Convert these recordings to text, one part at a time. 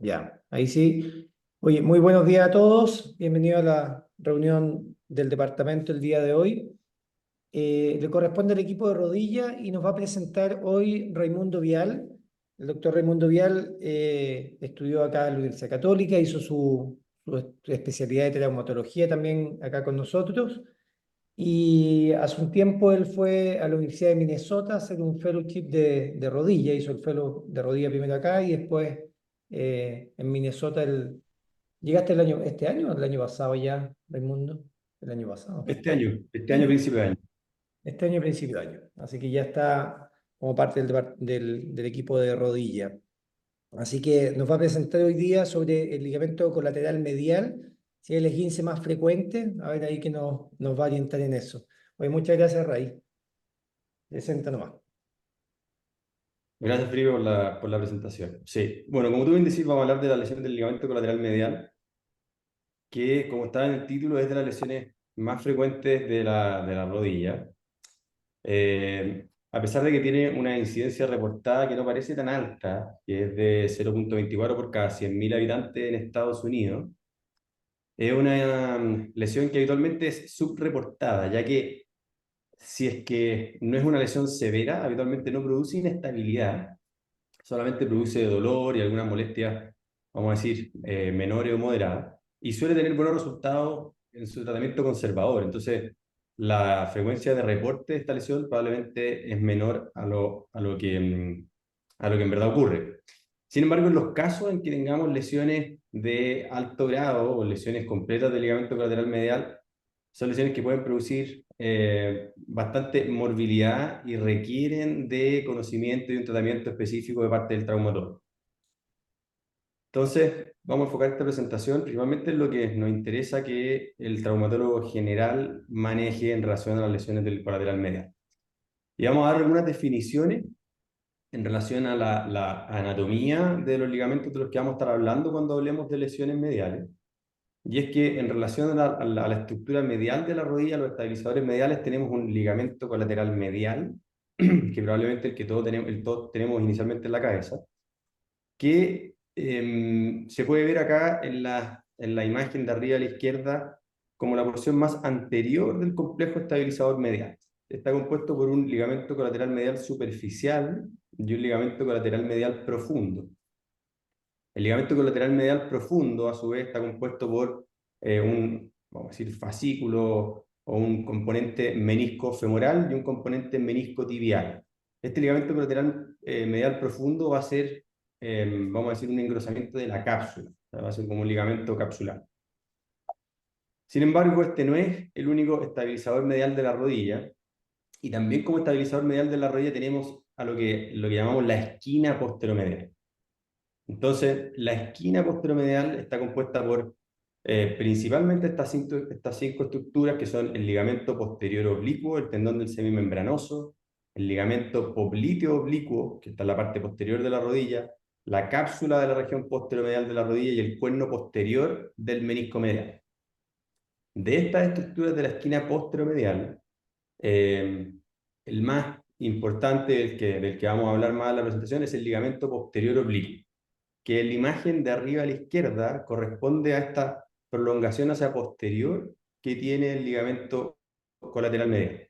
Ya, ahí sí. Oye, muy buenos días a todos. Bienvenido a la reunión del departamento el día de hoy. Le corresponde al equipo de rodilla y nos va a presentar hoy Raimundo Vial. El doctor Raimundo Vial estudió acá en la Universidad Católica, hizo su especialidad de traumatología también acá con nosotros. Y hace un tiempo él fue a la Universidad de Minnesota a hacer un fellowship de rodilla. Hizo el fellow de rodilla primero acá y después en Minnesota. ¿Llegaste este año o el año pasado ya, Raimundo? El año pasado. Este año principio de año. Este año, principio de año. Así que ya está como parte del equipo de rodilla. Así que nos va a presentar hoy día sobre el ligamento colateral medial, si es el esguince más frecuente. A ver ahí que nos va a orientar en eso. Oye, muchas gracias, Ray. Presenta nomás. Gracias, Felipe, por la presentación. Sí, bueno, como tú bien decís, vamos a hablar de la lesión del ligamento colateral medial, que, como está en el título, es de las lesiones más frecuentes de la rodilla. A pesar de que tiene una incidencia reportada que no parece tan alta, que es de 0,24 por cada 100.000 habitantes en Estados Unidos, es una lesión que habitualmente es subreportada, ya que si es que no es una lesión severa, habitualmente no produce inestabilidad, solamente produce dolor y algunas molestias, vamos a decir, menores o moderadas, y suele tener buenos resultados en su tratamiento conservador. Entonces, la frecuencia de reporte de esta lesión probablemente es menor a lo que en verdad ocurre. Sin embargo, en los casos en que tengamos lesiones de alto grado o lesiones completas del ligamento colateral medial, son lesiones que pueden producir bastante morbilidad y requieren de conocimiento y un tratamiento específico de parte del traumatólogo. Entonces, vamos a enfocar esta presentación principalmente en lo que nos interesa que el traumatólogo general maneje en relación a las lesiones del colateral medial. Y vamos a dar algunas definiciones en relación a la anatomía de los ligamentos de los que vamos a estar hablando cuando hablemos de lesiones mediales. Y es que en relación a la estructura medial de la rodilla, los estabilizadores mediales, tenemos un ligamento colateral medial, que probablemente el todos tenemos inicialmente en la cabeza, que se puede ver acá en la imagen de arriba a la izquierda como la porción más anterior del complejo estabilizador medial. Está compuesto por un ligamento colateral medial superficial y un ligamento colateral medial profundo. El ligamento colateral medial profundo, a su vez, está compuesto por vamos a decir, fascículo o un componente menisco femoral y un componente menisco tibial. Este ligamento colateral medial profundo va a ser, vamos a decir, un engrosamiento de la cápsula. O sea, va a ser como un ligamento capsular. Sin embargo, este no es el único estabilizador medial de la rodilla. Y también como estabilizador medial de la rodilla tenemos a lo que llamamos la esquina posteromedial. Entonces, la esquina posteromedial está compuesta por principalmente estas cinco estructuras, que son el ligamento posterior oblicuo, el tendón del semimembranoso, el ligamento popliteo oblicuo, que está en la parte posterior de la rodilla, la cápsula de la región posteromedial de la rodilla y el cuerno posterior del menisco medial. De estas estructuras de la esquina posteromedial, eh, el más importante del que vamos a hablar más en la presentación es el ligamento posterior oblicuo, que en la imagen de arriba a la izquierda corresponde a esta prolongación hacia posterior que tiene el ligamento colateral medial.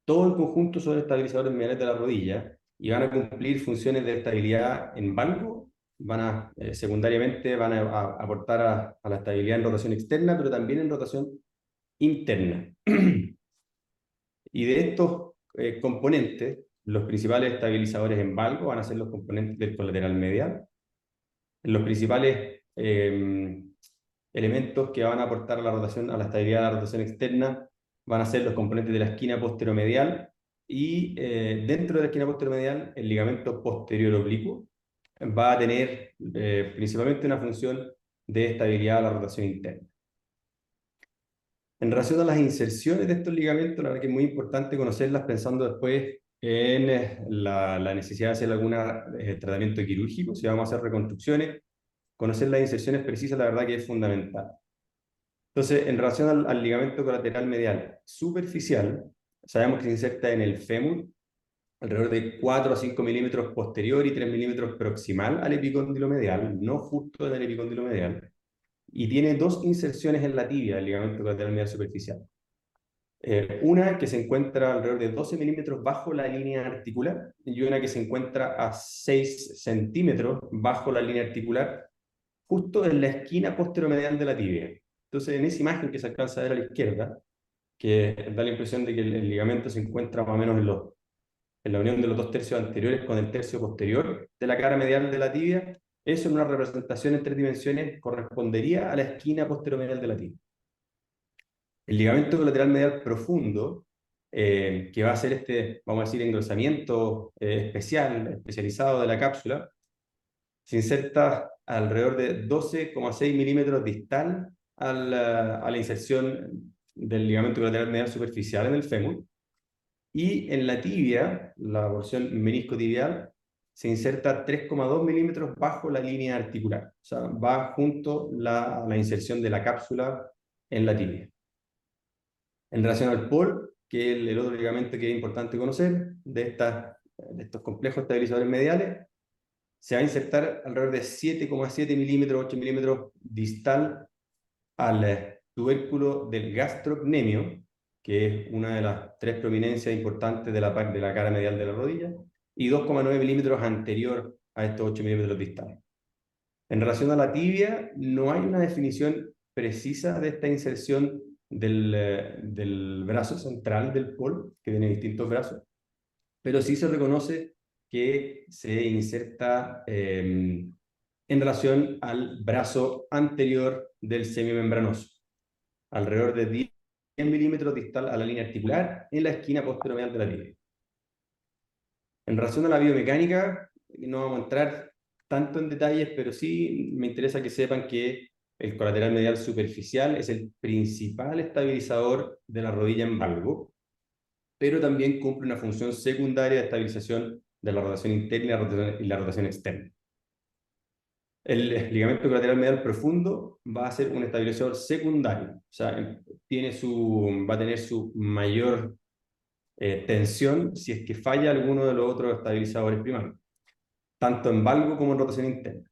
Todo el conjunto son estabilizadores mediales de la rodilla y van a cumplir funciones de estabilidad en valgo, secundariamente van a aportar a la estabilidad en rotación externa, pero también en rotación interna. Y de estos componentes, los principales estabilizadores en valgo van a ser los componentes del colateral medial. Los principales elementos que van a aportar a la rotación, a la estabilidad de la rotación externa, van a ser los componentes de la esquina posteromedial y dentro de la esquina posteromedial el ligamento posterior oblicuo va a tener principalmente una función de estabilidad de la rotación interna. En relación a las inserciones de estos ligamentos, la verdad que es muy importante conocerlas pensando después en la necesidad de hacer algún tratamiento quirúrgico, si vamos a hacer reconstrucciones. Conocer las inserciones precisas, la verdad que es fundamental. Entonces, en relación al ligamento colateral medial superficial, sabemos que se inserta en el fémur, alrededor de 4 a 5 milímetros posterior y 3 milímetros proximal al epicóndilo medial, no justo en el epicóndilo medial, y tiene dos inserciones en la tibia del ligamento colateral medial superficial. Una que se encuentra alrededor de 12 milímetros bajo la línea articular y una que se encuentra a 6 centímetros bajo la línea articular, justo en la esquina posteromedial de la tibia. Entonces, en esa imagen que se alcanza a ver a la izquierda, que da la impresión de que el ligamento se encuentra más o menos en la unión de los dos tercios anteriores con el tercio posterior de la cara medial de la tibia, eso en una representación en tres dimensiones correspondería a la esquina posteromedial de la tibia. El ligamento colateral medial profundo, que va a ser este, vamos a decir, engrosamiento especializado de la cápsula, se inserta alrededor de 12,6 milímetros distal a la inserción del ligamento colateral medial superficial en el fémur, y en la tibia, la porción meniscotibial, se inserta 3,2 milímetros bajo la línea articular. O sea, va junto a la inserción de la cápsula en la tibia. En relación al POL, que es el otro ligamento que es importante conocer, de estos complejos estabilizadores mediales, se va a insertar alrededor de 7,7 milímetros, 8 milímetros distal al tubérculo del gastrocnemio, que es una de las tres prominencias importantes de la cara medial de la rodilla, y 2,9 milímetros anterior a estos 8 milímetros distales. En relación a la tibia, no hay una definición precisa de esta inserción del brazo central del POL, que tiene distintos brazos, pero sí se reconoce que se inserta en relación al brazo anterior del semimembranoso, alrededor de 10 milímetros distal a la línea articular en la esquina posteromedial de la tibia. En relación a la biomecánica, no vamos a entrar tanto en detalles, pero sí me interesa que sepan que el colateral medial superficial es el principal estabilizador de la rodilla en valgo, pero también cumple una función secundaria de estabilización de la rotación interna y la rotación externa. El ligamento colateral medial profundo va a ser un estabilizador secundario, o sea, va a tener su mayor tensión si es que falla alguno de los otros estabilizadores primarios, tanto en valgo como en rotación interna.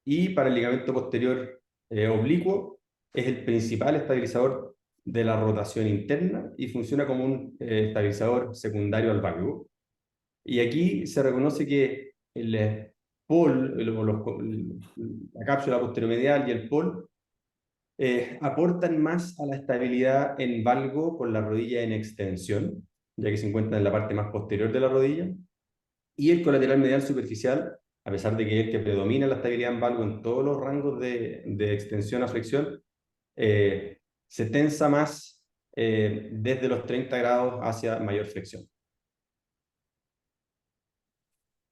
Y para el ligamento posterior oblicuo es el principal estabilizador de la rotación interna y funciona como un estabilizador secundario al valgo. Y aquí se reconoce que el POL, la cápsula posteromedial y el POL aportan más a la estabilidad en valgo con la rodilla en extensión, ya que se encuentra en la parte más posterior de la rodilla, y el colateral medial superficial, a pesar de que es el que predomina la estabilidad en valgo en todos los rangos de extensión a flexión, se tensa más desde los 30 grados hacia mayor flexión.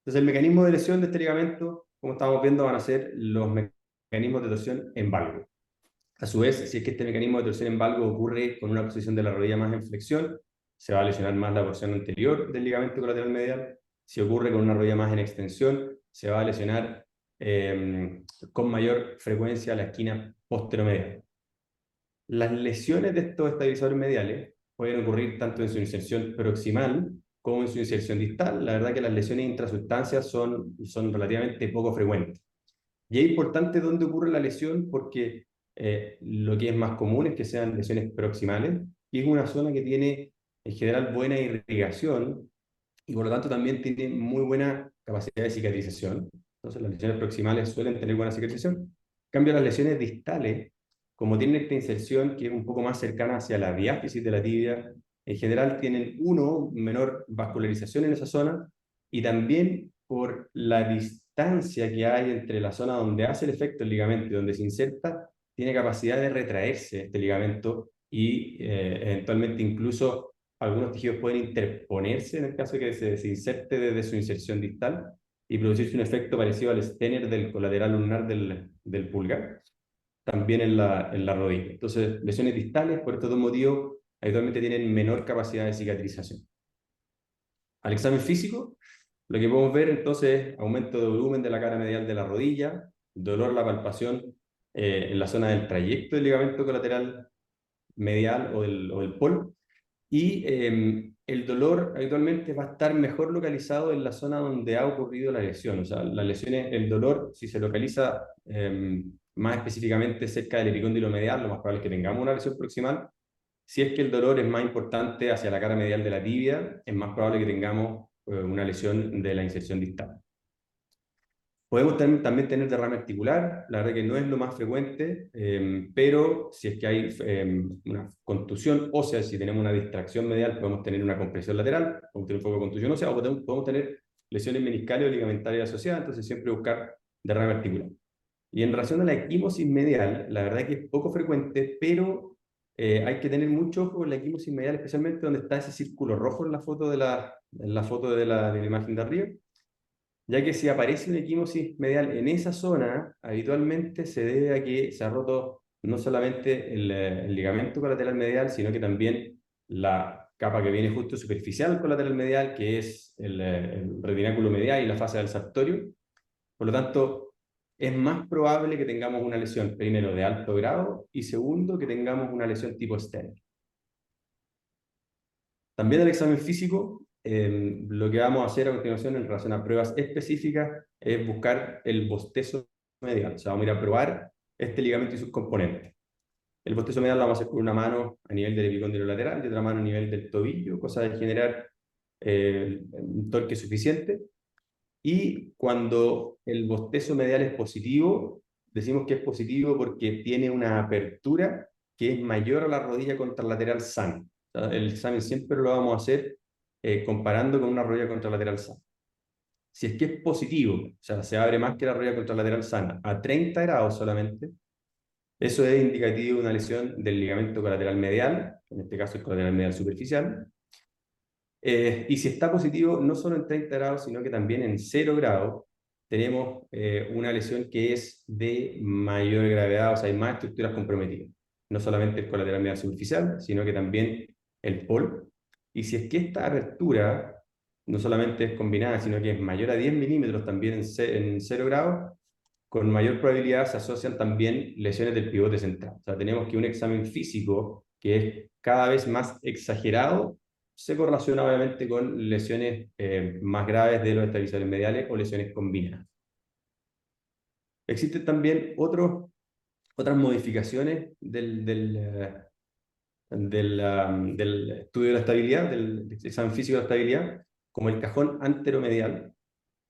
Entonces, el mecanismo de lesión de este ligamento, como estamos viendo, van a ser los mecanismos de torsión en valgo. A su vez, si es que este mecanismo de torsión en valgo ocurre con una posición de la rodilla más en flexión, se va a lesionar más la porción anterior del ligamento colateral medial. Si ocurre con una rodilla más en extensión, se va a lesionar con mayor frecuencia la esquina posteromedial. Las lesiones de estos estabilizadores mediales pueden ocurrir tanto en su inserción proximal como en su inserción distal. La verdad que las lesiones intrasustancias son relativamente poco frecuentes. Y es importante dónde ocurre la lesión porque lo que es más común es que sean lesiones proximales, y es una zona que tiene en general buena irrigación y por lo tanto también tiene muy buena capacidad de cicatrización. Entonces las lesiones proximales suelen tener buena cicatrización. En cambio, las lesiones distales, como tienen esta inserción que es un poco más cercana hacia la diáfisis de la tibia, en general tienen menor vascularización en esa zona, y también por la distancia que hay entre la zona donde hace el efecto el ligamento y donde se inserta, tiene capacidad de retraerse este ligamento y eventualmente incluso algunos tejidos pueden interponerse en el caso de que se inserte desde su inserción distal y producirse un efecto parecido al Stener del colateral ulnar del pulgar, también en la rodilla. Entonces, lesiones distales, por estos dos motivos, habitualmente tienen menor capacidad de cicatrización. Al examen físico, lo que podemos ver entonces es aumento de volumen de la cara medial de la rodilla, dolor a la palpación en la zona del trayecto del ligamento colateral medial o del POL, y el dolor habitualmente va a estar mejor localizado en la zona donde ha ocurrido la lesión. O sea, las lesiones, el dolor, si se localiza más específicamente cerca del epicóndilo medial, lo más probable es que tengamos una lesión proximal. Si es que el dolor es más importante hacia la cara medial de la tibia, es más probable que tengamos una lesión de la inserción distal. Podemos también tener derrame articular, la verdad que no es lo más frecuente, pero si es que hay una contusión ósea, si tenemos una distracción medial, podemos tener una compresión lateral, podemos tener un poco de contusión ósea, o podemos tener lesiones meniscales o ligamentarias asociadas, entonces siempre buscar derrame articular. Y en relación a la equimosis medial, la verdad que es poco frecuente, pero hay que tener mucho ojo con la equimosis medial, especialmente donde está ese círculo rojo en la foto de la imagen de arriba, ya que si aparece una equimosis medial en esa zona, habitualmente se debe a que se ha roto no solamente el ligamento colateral medial, sino que también la capa que viene justo superficial colateral medial, que es el retináculo medial y la fascia del sartorio. Por lo tanto, es más probable que tengamos una lesión, primero, de alto grado, y segundo, que tengamos una lesión tipo stent. También el examen físico, lo que vamos a hacer a continuación en relación a pruebas específicas es buscar el bostezo medial. O sea, vamos a ir a probar este ligamento y sus componentes. El bostezo medial lo vamos a hacer con una mano a nivel del epicóndilo lateral y otra mano a nivel del tobillo, cosa de generar un torque suficiente. Y cuando el bostezo medial es positivo, decimos que es positivo porque tiene una apertura que es mayor a la rodilla contralateral sana. O sea, el examen siempre lo vamos a hacer comparando con una rodilla contralateral sana. Si es que es positivo, o sea, se abre más que la rodilla contralateral sana, a 30 grados solamente, eso es indicativo de una lesión del ligamento colateral medial, en este caso el colateral medial superficial. Y si está positivo, no solo en 30 grados, sino que también en 0 grados, tenemos una lesión que es de mayor gravedad, o sea, hay más estructuras comprometidas. No solamente el colateral medial superficial, sino que también el POL. Y si es que esta apertura no solamente es combinada, sino que es mayor a 10 milímetros también en 0 grados, con mayor probabilidad se asocian también lesiones del pivote central. O sea, tenemos que un examen físico que es cada vez más exagerado se correlaciona obviamente con lesiones más graves de los estabilizadores mediales o lesiones combinadas. Existen también otras modificaciones del estudio de la estabilidad, del examen físico de la estabilidad, como el cajón anteromedial,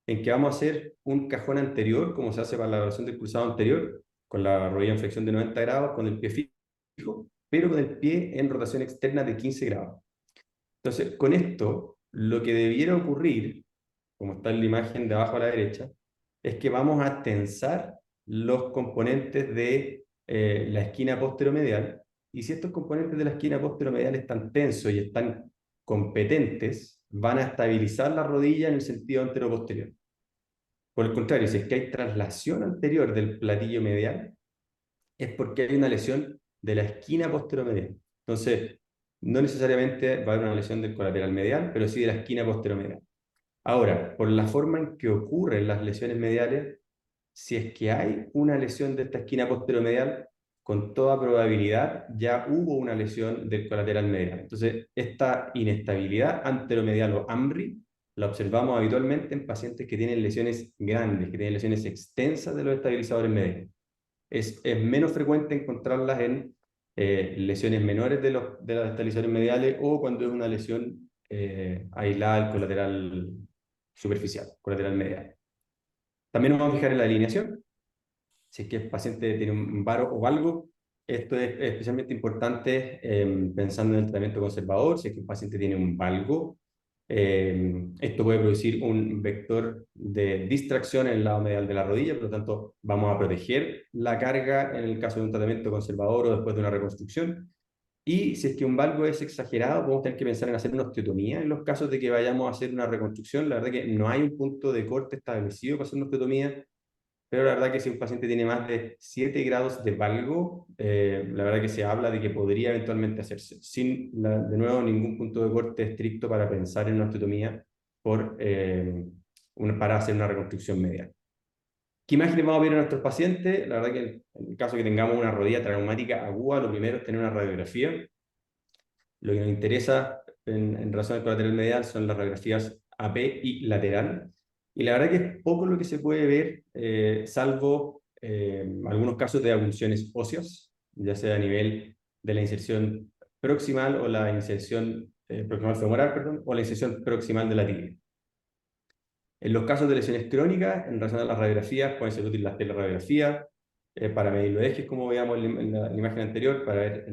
en que vamos a hacer un cajón anterior, como se hace para la evaluación del cruzado anterior, con la rodilla en flexión de 90 grados, con el pie fijo, pero con el pie en rotación externa de 15 grados. Entonces, con esto, lo que debiera ocurrir, como está en la imagen de abajo a la derecha, es que vamos a tensar los componentes de la esquina posteromedial, y si estos componentes de la esquina posteromedial están tensos y están competentes, van a estabilizar la rodilla en el sentido anteroposterior. Por el contrario, si es que hay traslación anterior del platillo medial, es porque hay una lesión de la esquina posteromedial. Entonces, no necesariamente va a haber una lesión del colateral medial, pero sí de la esquina posteromedial. Ahora, por la forma en que ocurren las lesiones mediales, si es que hay una lesión de esta esquina posteromedial, con toda probabilidad ya hubo una lesión del colateral medial. Entonces, esta inestabilidad anteromedial o AMRI la observamos habitualmente en pacientes que tienen lesiones grandes, que tienen lesiones extensas de los estabilizadores mediales. Es menos frecuente encontrarlas en lesiones menores de los estabilizadores mediales o cuando es una lesión aislada al colateral superficial, colateral medial. También nos vamos a fijar en la alineación. Si es que el paciente tiene un varo o algo, esto es especialmente importante pensando en el tratamiento conservador. Si es que el paciente tiene un valgo, esto puede producir un vector de distracción en el lado medial de la rodilla, por lo tanto vamos a proteger la carga en el caso de un tratamiento conservador o después de una reconstrucción. Y si es que un valgo es exagerado, podemos tener que pensar en hacer una osteotomía en los casos de que vayamos a hacer una reconstrucción. La verdad que no hay un punto de corte establecido para hacer una osteotomía, pero la verdad que si un paciente tiene más de 7 grados de valgo, la verdad que se habla de que podría eventualmente hacerse, sin, de nuevo, ningún punto de corte estricto para pensar en una osteotomía para hacer una reconstrucción medial. ¿Qué imágenes vamos a ver en nuestros pacientes? La verdad que en el caso que tengamos una rodilla traumática aguda, lo primero es tener una radiografía. Lo que nos interesa en relación al colateral medial son las radiografías AP y lateral. Y la verdad que es poco lo que se puede ver, salvo algunos casos de abulsiones óseas, ya sea a nivel de la inserción proximal o la inserción proximal femoral, perdón, o la inserción proximal de la tibia. En los casos de lesiones crónicas, en relación a las radiografías, pueden ser útiles las teleradiografías para medir los ejes, como veíamos en la imagen anterior, para ver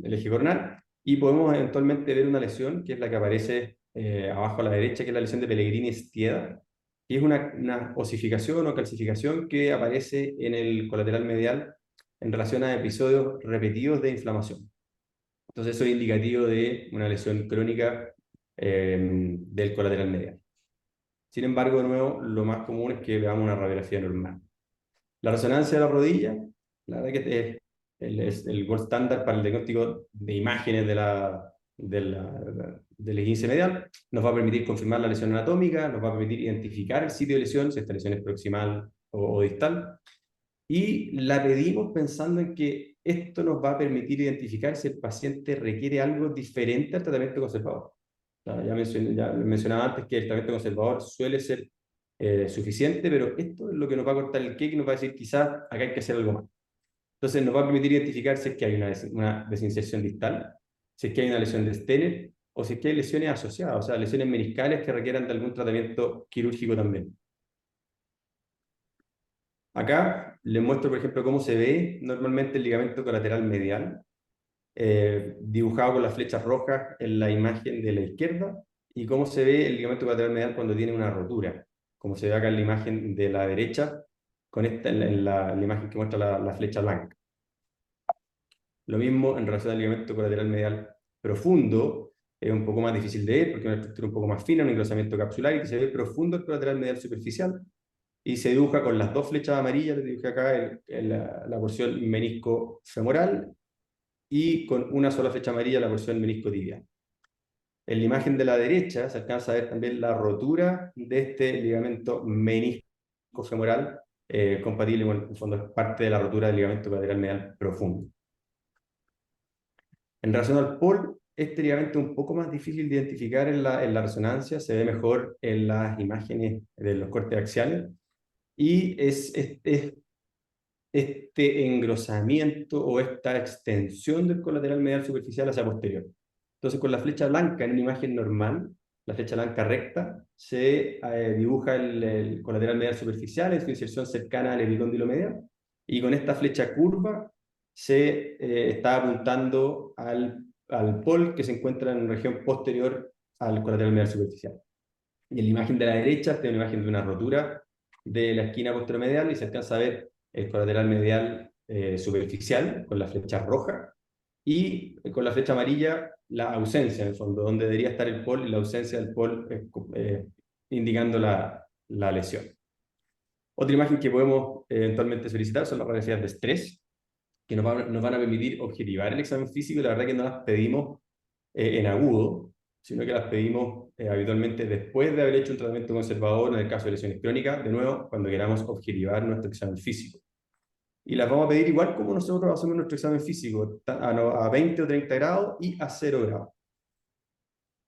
el eje coronal, y podemos eventualmente ver una lesión, que es la que aparece abajo a la derecha, que es la lesión de Pellegrini-Stieda, que es una osificación o calcificación que aparece en el colateral medial en relación a episodios repetidos de inflamación. Entonces, eso es indicativo de una lesión crónica del colateral medial. Sin embargo, de nuevo, lo más común es que veamos una radiografía normal. La resonancia de la rodilla, la verdad que es el gold standard para el diagnóstico de imágenes del esguince medial. Nos va a permitir confirmar la lesión anatómica, nos va a permitir identificar el sitio de lesión, si esta lesión es proximal o distal. Y la pedimos pensando en que esto nos va a permitir identificar si el paciente requiere algo diferente al tratamiento conservador. Ya mencionaba antes que el tratamiento conservador suele ser suficiente, pero esto es lo que nos va a cortar el cake y nos va a decir quizás acá hay que hacer algo más. Entonces nos va a permitir identificar si es que hay una desinserción distal, si es que hay una lesión de Stener, o si es que hay lesiones asociadas, o sea, lesiones meniscales que requieran de algún tratamiento quirúrgico también. Acá les muestro, por ejemplo, cómo se ve normalmente el ligamento colateral medial, dibujado con las flechas rojas en la imagen de la izquierda, y cómo se ve el ligamento colateral medial cuando tiene una rotura, como se ve acá en la imagen de la derecha, con esta en la imagen que muestra la flecha blanca. Lo mismo en relación al ligamento colateral medial profundo, es un poco más difícil de ver porque es una estructura un poco más fina, un engrosamiento capsular, y que se ve profundo el colateral medial superficial, y se dibuja con las dos flechas amarillas, les dibujé acá la porción menisco femoral, y con una sola flecha amarilla la porción menisco tibial. En la imagen de la derecha se alcanza a ver también la rotura de este ligamento menisco femoral, compatible con, en el fondo, es parte de la rotura del ligamento colateral medial profundo. En relación al POL, este ligamento es un poco más difícil de identificar en la resonancia, se ve mejor en las imágenes de los cortes axiales, y es este engrosamiento o esta extensión del colateral medial superficial hacia posterior. Entonces, con la flecha blanca en una imagen normal, la flecha blanca recta, se dibuja el colateral medial superficial en su inserción cercana al epicóndilo medial, y con esta flecha curva se está apuntando al POL que se encuentra en la región posterior al colateral medial superficial. Y en la imagen de la derecha, esta es una imagen de una rotura de la esquina posteromedial, y se alcanza a ver el colateral medial superficial con la flecha roja, y con la flecha amarilla la ausencia, en el fondo, donde debería estar el POL, y la ausencia del POL indicando la lesión. Otra imagen que podemos eventualmente solicitar son las radiografías de estrés, que nos van a permitir objetivar el examen físico, y la verdad que no las pedimos en agudo, sino que las pedimos habitualmente después de haber hecho un tratamiento conservador en el caso de lesiones crónicas, de nuevo, cuando queramos objetivar nuestro examen físico. Y las vamos a pedir igual como nosotros hacemos nuestro examen físico, a 20 o 30 grados y a 0 grados.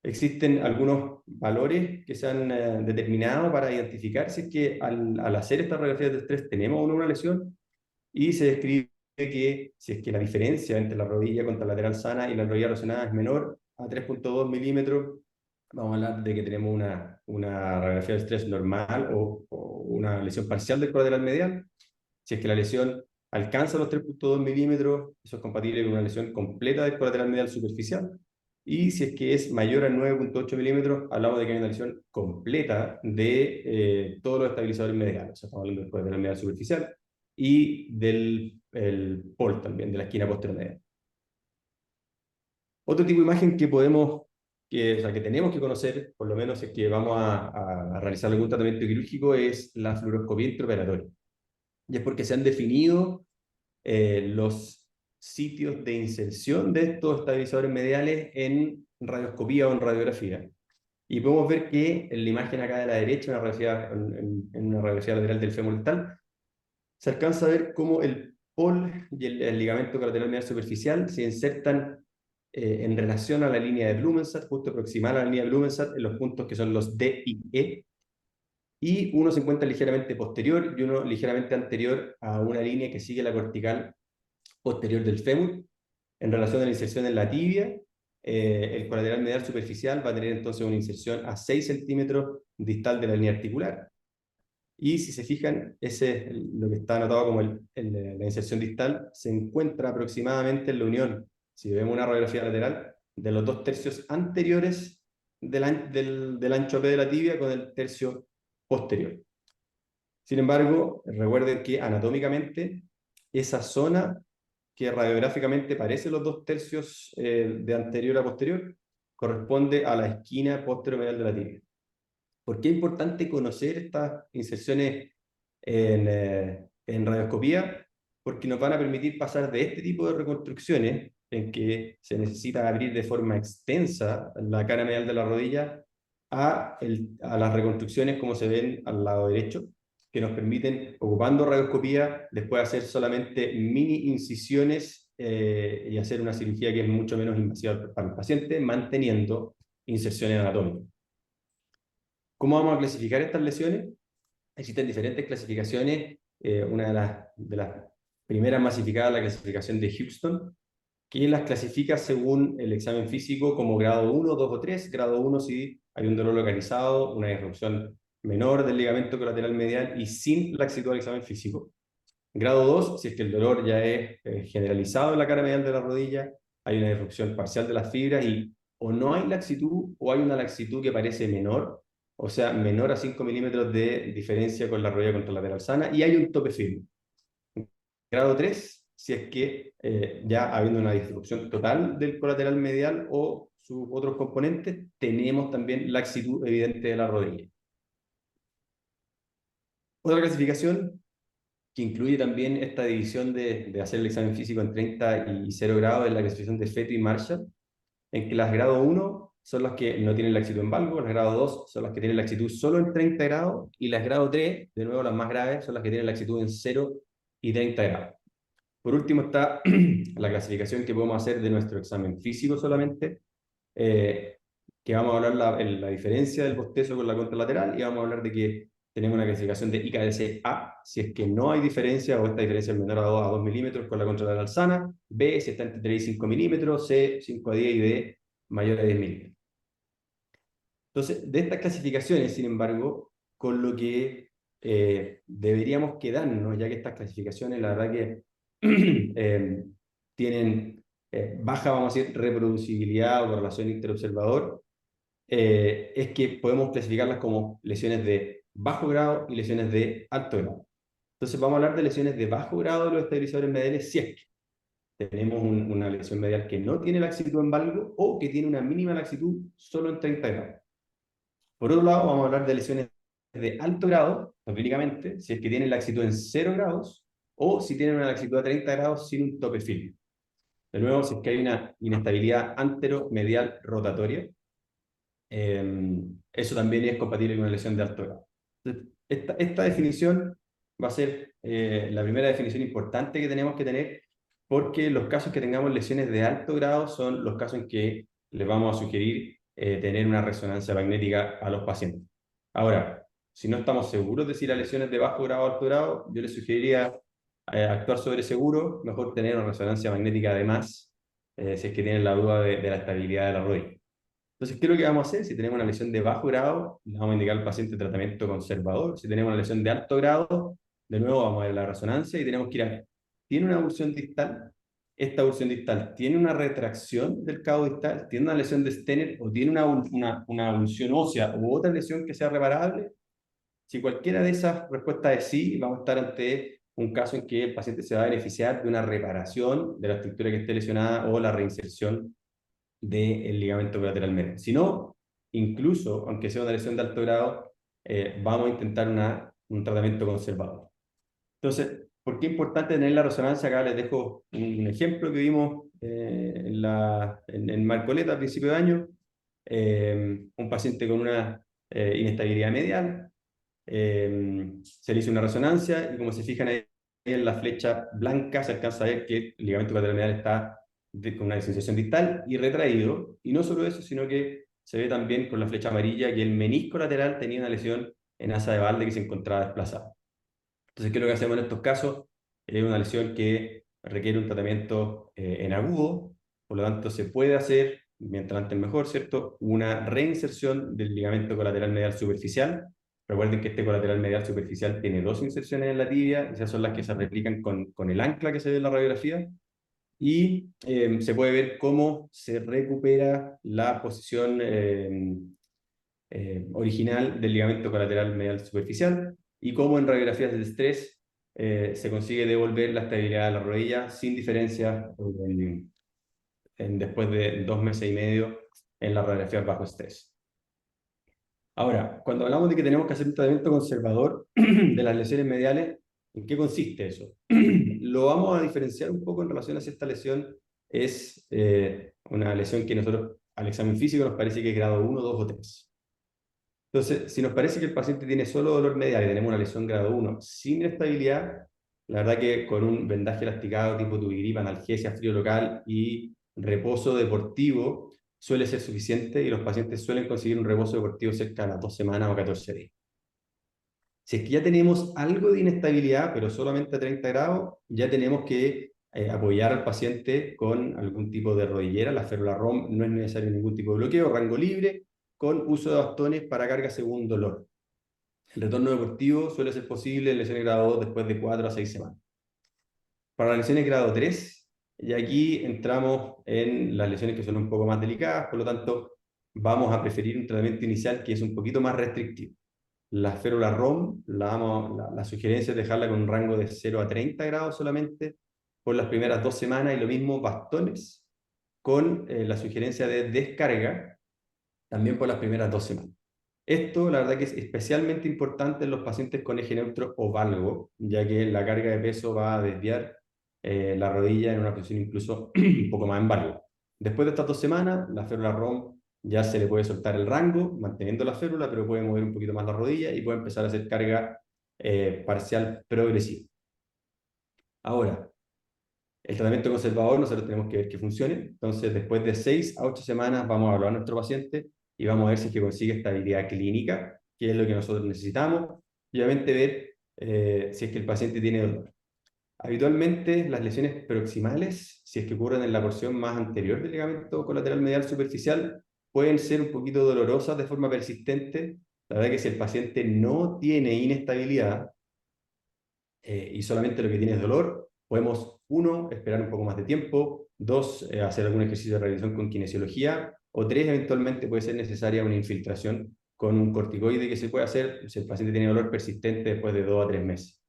Existen algunos valores que se han determinado para identificar si es que al hacer estas radiografías de estrés tenemos o no una lesión, y se describe que si es que la diferencia entre la rodilla contralateral sana y la rodilla erosionada es menor a 3.2 milímetros, vamos a hablar de que tenemos una radiografía de estrés normal o una lesión parcial del colateral medial. Si es que la lesión alcanza los 3.2 milímetros, eso es compatible con una lesión completa del colateral medial superficial. Y si es que es mayor a 9.8 milímetros, hablamos de que hay una lesión completa de todos los estabilizadores mediales. O sea, estamos hablando del colateral medial superficial y del POL también, de la esquina posteromedial. Otro tipo de imagen que que tenemos que conocer, por lo menos si es que vamos a realizar algún tratamiento quirúrgico, es la fluoroscopía intraoperatoria. Y es porque se han definido los sitios de inserción de estos estabilizadores mediales en radioscopía o en radiografía. Y podemos ver que en la imagen acá de la derecha, en una radiografía lateral del fémur distal, se alcanza a ver cómo el POL y el ligamento colateral medial superficial se insertan en relación a la línea de Blumenstadt, justo proximal a la línea de Blumenstadt, en los puntos que son los D y E, y uno se encuentra ligeramente posterior y uno ligeramente anterior a una línea que sigue la cortical posterior del fémur. En relación a la inserción en la tibia, el colateral medial superficial va a tener entonces una inserción a 6 centímetros distal de la línea articular. Y si se fijan, ese, lo que está anotado como la inserción distal, se encuentra aproximadamente en la unión, si vemos una radiografía lateral, de los 2/3 anteriores del ancho P de la tibia con el tercio posterior. Sin embargo, recuerden que anatómicamente esa zona que radiográficamente parece los 2/3 de anterior a posterior, corresponde a la esquina posteromedial de la tibia. ¿Por qué es importante conocer estas inserciones en radioscopía? Porque nos van a permitir pasar de este tipo de reconstrucciones, en que se necesita abrir de forma extensa la cara medial de la rodilla, a las reconstrucciones como se ven al lado derecho, que nos permiten, ocupando radioscopía, después hacer solamente mini incisiones y hacer una cirugía que es mucho menos invasiva para el paciente, manteniendo inserciones anatómicas. ¿Cómo vamos a clasificar estas lesiones? Existen diferentes clasificaciones. Una de las primeras masificadas, la clasificación de Houston, que las clasifica según el examen físico como grado 1, 2 o 3. Grado 1 si hay un dolor localizado, una disrupción menor del ligamento colateral medial y sin laxitud del examen físico. Grado 2, si es que el dolor ya es generalizado en la cara medial de la rodilla, hay una disrupción parcial de las fibras y o no hay laxitud o hay una laxitud que parece menor, o sea, menor a 5 milímetros de diferencia con la rodilla contralateral sana, y hay un tope firme. Grado 3, si es que ya habiendo una disrupción total del colateral medial o sus otros componentes, tenemos también laxitud evidente de la rodilla. Otra clasificación que incluye también esta división de hacer el examen físico en 30 y 0 grados, es la clasificación de Feto y Marshall, en que las grado 1 son las que no tienen laxitud en valgo, las grado 2 son las que tienen laxitud solo en 30 grados, y las grado 3, de nuevo las más graves, son las que tienen laxitud en 0 y 30 grados. Por último está la clasificación que podemos hacer de nuestro examen físico solamente, que vamos a hablar la diferencia del bostezo con la contralateral, y vamos a hablar de que tenemos una clasificación de IKDC-A, si es que no hay diferencia o esta diferencia es menor a 2 milímetros con la contralateral sana, B si está entre 3 y 5 milímetros, C 5 a 10 y D mayor a 10 milímetros. Entonces, de estas clasificaciones, sin embargo, con lo que deberíamos quedarnos, ya que estas clasificaciones, la verdad que tienen baja, vamos a decir, reproducibilidad o correlación interobservador, es que podemos clasificarlas como lesiones de bajo grado y lesiones de alto grado. Entonces vamos a hablar de lesiones de bajo grado de los estabilizadores mediales si es que tenemos una lesión medial que no tiene laxitud en valgo o que tiene una mínima laxitud solo en 30 grados. Por otro lado, vamos a hablar de lesiones de alto grado, clínicamente, si es que tienen laxitud en 0 grados o si tienen una laxitud a 30 grados sin un tope firme. De nuevo, si es que hay una inestabilidad anteromedial rotatoria, eso también es compatible con una lesión de alto grado. Entonces, esta definición va a ser la primera definición importante que tenemos que tener, porque los casos que tengamos lesiones de alto grado son los casos en que les vamos a sugerir tener una resonancia magnética a los pacientes. Ahora, si no estamos seguros de si las lesiones de bajo grado o alto grado, yo les sugeriría actuar sobre seguro, mejor tener una resonancia magnética además, si es que tienen la duda de la estabilidad de la rodilla. Entonces, ¿qué es lo que vamos a hacer? Si tenemos una lesión de bajo grado, le vamos a indicar al paciente tratamiento conservador. Si tenemos una lesión de alto grado, de nuevo vamos a ver la resonancia y tenemos que ir a ver, ¿tiene una avulsión distal? Esta avulsión distal tiene una retracción del cabo distal, tiene una lesión de Stener o tiene una avulsión ósea u otra lesión que sea reparable. Si cualquiera de esas respuestas es sí, vamos a estar ante un caso en que el paciente se va a beneficiar de una reparación de la estructura que esté lesionada o la reinserción del ligamento colateral medio. Si no, incluso aunque sea una lesión de alto grado, vamos a intentar un tratamiento conservador. Entonces, ¿por qué es importante tener la resonancia? Acá les dejo un ejemplo que vimos en Marcoleta a principio de año. Un paciente con una inestabilidad medial. Se le hizo una resonancia y como se fijan ahí en la flecha blanca se alcanza a ver que el ligamento colateral medial está con una distanciación distal y retraído. Y no solo eso, sino que se ve también con la flecha amarilla que el menisco lateral tenía una lesión en asa de balde que se encontraba desplazada. Entonces, ¿qué es lo que hacemos en estos casos? Es una lesión que requiere un tratamiento en agudo, por lo tanto se puede hacer, mientras antes mejor, ¿cierto?, una reinserción del ligamento colateral medial superficial. Recuerden que este colateral medial superficial tiene dos inserciones en la tibia, esas son las que se replican con el ancla que se ve en la radiografía, y se puede ver cómo se recupera la posición original del ligamento colateral medial superficial y cómo en radiografías de estrés se consigue devolver la estabilidad de la rodilla sin diferencia después de 2 meses y medio en las radiografías bajo estrés. Ahora, cuando hablamos de que tenemos que hacer un tratamiento conservador de las lesiones mediales, ¿en qué consiste eso? Lo vamos a diferenciar un poco en relación a si esta lesión es una lesión que nosotros al examen físico nos parece que es grado 1, 2 o 3. Entonces, si nos parece que el paciente tiene solo dolor medial y tenemos una lesión grado 1 sin estabilidad, la verdad que con un vendaje elasticado tipo tubigripa, analgesia, frío local y reposo deportivo suele ser suficiente, y los pacientes suelen conseguir un reposo deportivo cerca de las 2 semanas o 14 días. Si es que ya tenemos algo de inestabilidad, pero solamente a 30 grados, ya tenemos que apoyar al paciente con algún tipo de rodillera. La férula ROM no es necesario ningún tipo de bloqueo, rango libre, con uso de bastones para carga según dolor. El retorno deportivo suele ser posible en lesiones grado 2 después de 4 a 6 semanas. Para las lesiones grado 3, y aquí entramos en las lesiones que son un poco más delicadas, por lo tanto, vamos a preferir un tratamiento inicial que es un poquito más restrictivo. La férula ROM, la sugerencia es dejarla con un rango de 0 a 30 grados solamente por las primeras 2 semanas, y lo mismo bastones, con la sugerencia de descarga también por las primeras 2 semanas. Esto, la verdad que es especialmente importante en los pacientes con eje neutro o valgo, ya que la carga de peso va a desviar la rodilla en una posición incluso un poco más en valgo. Después de estas 2 semanas, la férula ROM ya se le puede soltar el rango, manteniendo la férula, pero puede mover un poquito más la rodilla y puede empezar a hacer carga parcial progresiva. Ahora, el tratamiento conservador nosotros tenemos que ver que funcione. Entonces, después de 6 a 8 semanas vamos a evaluar a nuestro paciente y vamos a ver si es que consigue estabilidad clínica, que es lo que nosotros necesitamos, y obviamente ver si es que el paciente tiene dolor. Habitualmente, las lesiones proximales, si es que ocurren en la porción más anterior del ligamento colateral medial superficial, pueden ser un poquito dolorosas de forma persistente. La verdad que si el paciente no tiene inestabilidad y solamente lo que tiene es dolor, podemos, 1, esperar un poco más de tiempo, 2, hacer algún ejercicio de revisión con kinesiología, o 3, eventualmente puede ser necesaria una infiltración con un corticoide que se puede hacer si el paciente tiene dolor persistente después de 2 a 3 meses.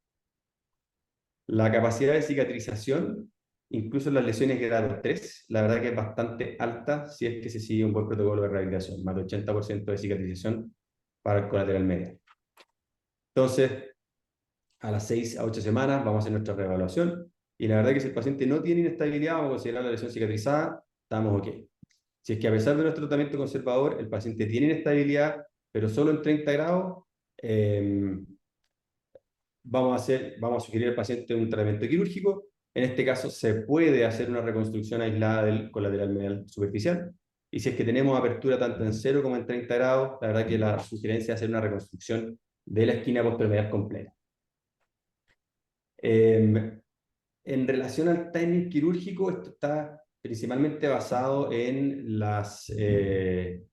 La capacidad de cicatrización, incluso en las lesiones grado 3, la verdad que es bastante alta si es que se sigue un buen protocolo de rehabilitación, más de 80% de cicatrización para el colateral medial. Entonces, a las 6 a 8 semanas vamos a hacer nuestra reevaluación, y la verdad que si el paciente no tiene inestabilidad, vamos a considerar la lesión cicatrizada, estamos ok. Si es que a pesar de nuestro tratamiento conservador, el paciente tiene inestabilidad, pero solo en 30 grados, vamos a sugerir al paciente un tratamiento quirúrgico. En este caso se puede hacer una reconstrucción aislada del colateral medial superficial, y si es que tenemos apertura tanto en 0 como en 30 grados, la verdad que la sugerencia es hacer una reconstrucción de la esquina posteromedial completa. En relación al timing quirúrgico, esto está principalmente basado en las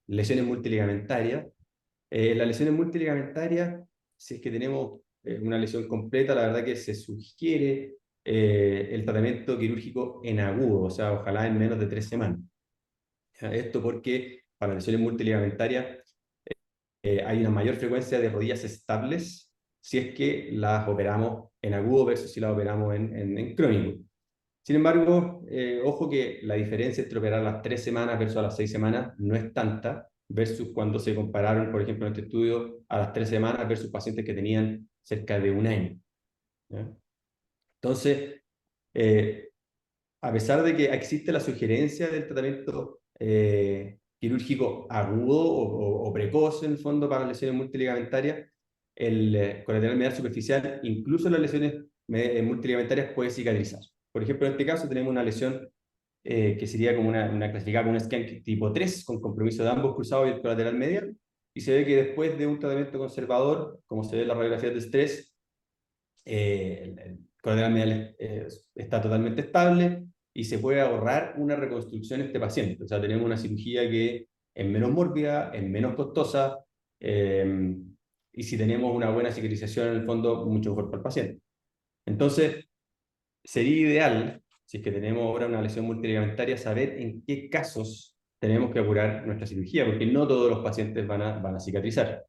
lesiones multiligamentarias. Las lesiones multiligamentarias, si es que tenemos una lesión completa, la verdad que se sugiere el tratamiento quirúrgico en agudo, o sea, ojalá en menos de 3 semanas. Esto porque para lesiones multiligamentarias hay una mayor frecuencia de rodillas estables si es que las operamos en agudo versus si las operamos en crónico. Sin embargo, ojo que la diferencia entre operar a las 3 semanas versus a las 6 semanas no es tanta, versus cuando se compararon, por ejemplo, en este estudio, a las 3 semanas versus pacientes que tenían cerca de 1 año. ¿Ya? Entonces, a pesar de que existe la sugerencia del tratamiento quirúrgico agudo o precoz, en el fondo, para lesiones multiligamentarias, el colateral medial superficial, incluso en las lesiones multiligamentarias, puede cicatrizar. Por ejemplo, en este caso tenemos una lesión que sería como una clasificada como un scan tipo 3, con compromiso de ambos cruzados y el colateral medial, y se ve que después de un tratamiento conservador, como se ve en las radiografías de estrés, el colateral medial está totalmente estable y se puede ahorrar una reconstrucción en este paciente. O sea, tenemos una cirugía que es menos mórbida, es menos costosa, y si tenemos una buena cicatrización, en el fondo, mucho mejor para el paciente. Entonces, sería ideal, si es que tenemos ahora una lesión multiligamentaria, saber en qué casos tenemos que apurar nuestra cirugía, porque no todos los pacientes van a cicatrizar.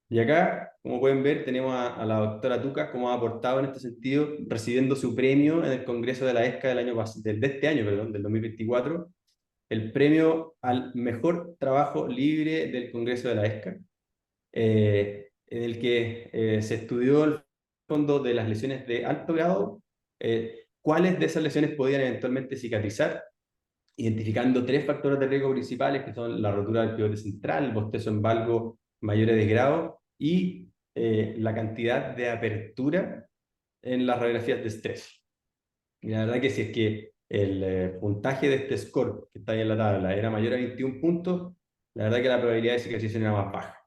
Y acá, como pueden ver, tenemos a la doctora Tucas como ha aportado en este sentido, recibiendo su premio en el Congreso de la ESCA de este año, perdón, del 2024, el premio al mejor trabajo libre del Congreso de la ESCA, en el que se estudió el fondo de las lesiones de alto grado, cuáles de esas lesiones podían eventualmente cicatrizar, identificando 3 factores de riesgo principales, que son la rotura del pivote central, el bostezo en valgo mayores de grado y la cantidad de apertura en las radiografías de estrés. Y la verdad que si es que el puntaje de este score que está ahí en la tabla era mayor a 21 puntos, la verdad que la probabilidad de cicatrización era más baja.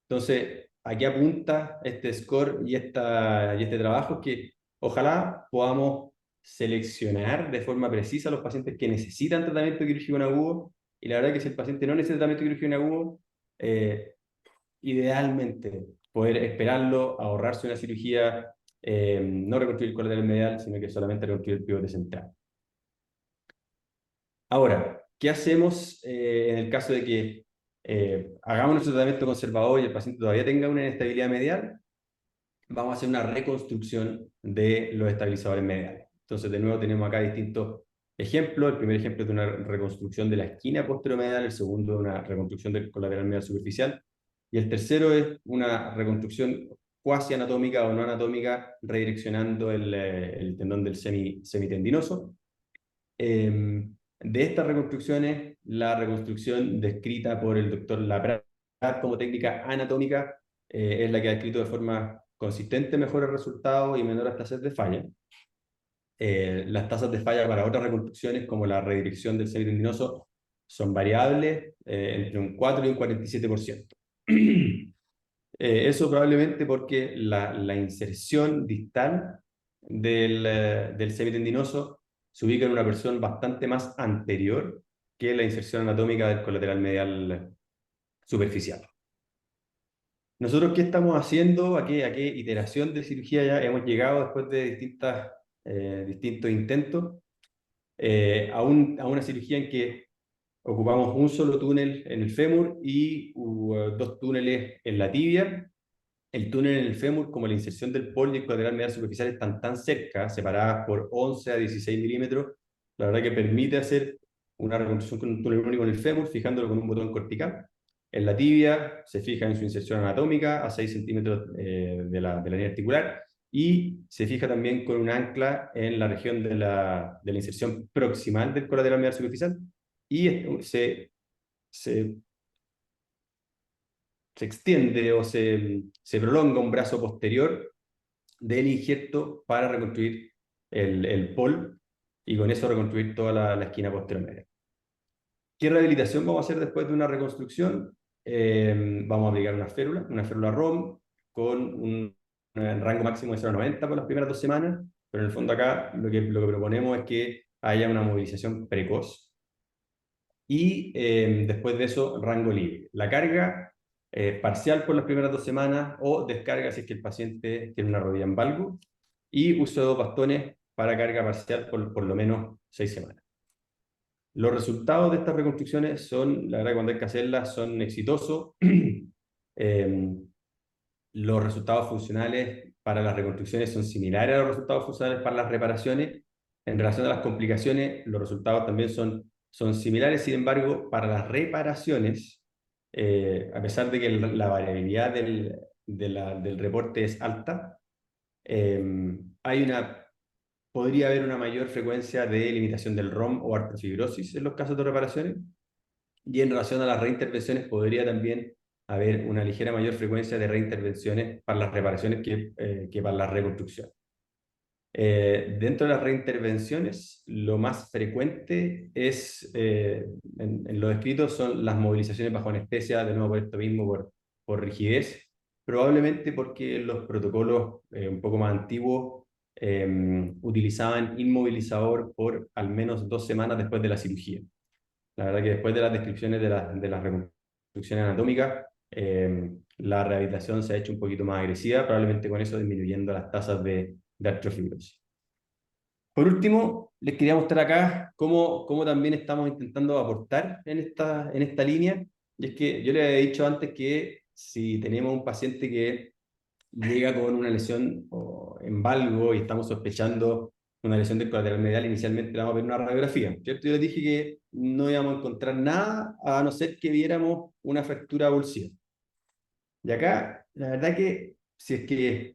Entonces, aquí apunta este score y este trabajo, que ojalá podamos seleccionar de forma precisa a los pacientes que necesitan tratamiento quirúrgico en agudo, y la verdad que si el paciente no necesita tratamiento quirúrgico en agudo, eh, idealmente poder esperarlo, ahorrarse una cirugía, no reconstruir el colateral medial, sino que solamente reconstruir el pivote central. Ahora, ¿qué hacemos en el caso de que hagamos nuestro tratamiento conservador y el paciente todavía tenga una inestabilidad medial? Vamos a hacer una reconstrucción de los estabilizadores mediales. Entonces, de nuevo, tenemos acá distintos ejemplos. El primer ejemplo es de una reconstrucción de la esquina posteromedial, el segundo de una reconstrucción del colateral medial superficial, y el tercero es una reconstrucción cuasi anatómica o no anatómica, redireccionando el tendón del semitendinoso. De estas reconstrucciones, la reconstrucción descrita por el doctor Laprat como técnica anatómica es la que ha descrito de forma consistente mejores resultados y menores tasas de falla. Las tasas de falla para otras reconstrucciones, como la redirección del semitendinoso, son variables entre un 4 y un 47%. Eso probablemente porque la inserción distal del semitendinoso se ubica en una porción bastante más anterior que la inserción anatómica del colateral medial superficial. ¿Nosotros qué estamos haciendo? ¿A qué iteración de cirugía ya hemos llegado después de distintos intentos? A una cirugía en que ocupamos un solo túnel en el fémur y 2 túneles en la tibia. El túnel en el fémur, como la inserción del pol y el colateral medial superficial están tan cerca, separadas por 11 a 16 milímetros, la verdad que permite hacer una reconstrucción con un túnel único en el fémur, fijándolo con un botón cortical. En la tibia se fija en su inserción anatómica a 6 centímetros de la línea articular, y se fija también con un ancla en la región de la inserción proximal del colateral medial superficial, y se extiende o se prolonga un brazo posterior del injerto para reconstruir el POL, y con eso reconstruir toda la esquina posterior. ¿Qué rehabilitación vamos a hacer después de una reconstrucción? Vamos a aplicar una férula ROM con un rango máximo de 0,90 por las primeras 2 semanas, pero en el fondo acá lo que proponemos es que haya una movilización precoz, y después de eso rango libre. La carga parcial por las primeras 2 semanas, o descarga si es que el paciente tiene una rodilla en valgo, y uso de 2 bastones para carga parcial por lo menos 6 semanas. Los resultados de estas reconstrucciones son, la verdad, cuando hay que hacerlas, son exitosos. Los resultados funcionales para las reconstrucciones son similares a los resultados funcionales para las reparaciones. En relación a las complicaciones, los resultados también son similares. Sin embargo, para las reparaciones, a pesar de que la variabilidad del reporte es alta, podría haber una mayor frecuencia de limitación del ROM o artrofibrosis en los casos de reparaciones. Y en relación a las reintervenciones, podría también haber una ligera mayor frecuencia de reintervenciones para las reparaciones que para la reconstrucción. Dentro de las reintervenciones, lo más frecuente es, en los escritos, son las movilizaciones bajo anestesia, de nuevo por esto mismo, por rigidez, probablemente porque los protocolos un poco más antiguos utilizaban inmovilizador por al menos 2 semanas después de la cirugía. La verdad que después de las descripciones de las reconstrucciones anatómicas, la rehabilitación se ha hecho un poquito más agresiva, probablemente con eso disminuyendo las tasas de artrofibrosis. Por último, les quería mostrar acá cómo también estamos intentando aportar en esta línea. Y es que yo les había dicho antes que si tenemos un paciente que llega con una lesión en valgo y estamos sospechando una lesión del colateral medial, inicialmente le vamos a ver una radiografía, ¿cierto? Yo les dije que no íbamos a encontrar nada a no ser que viéramos una fractura avulsiva. Y acá, la verdad que si es que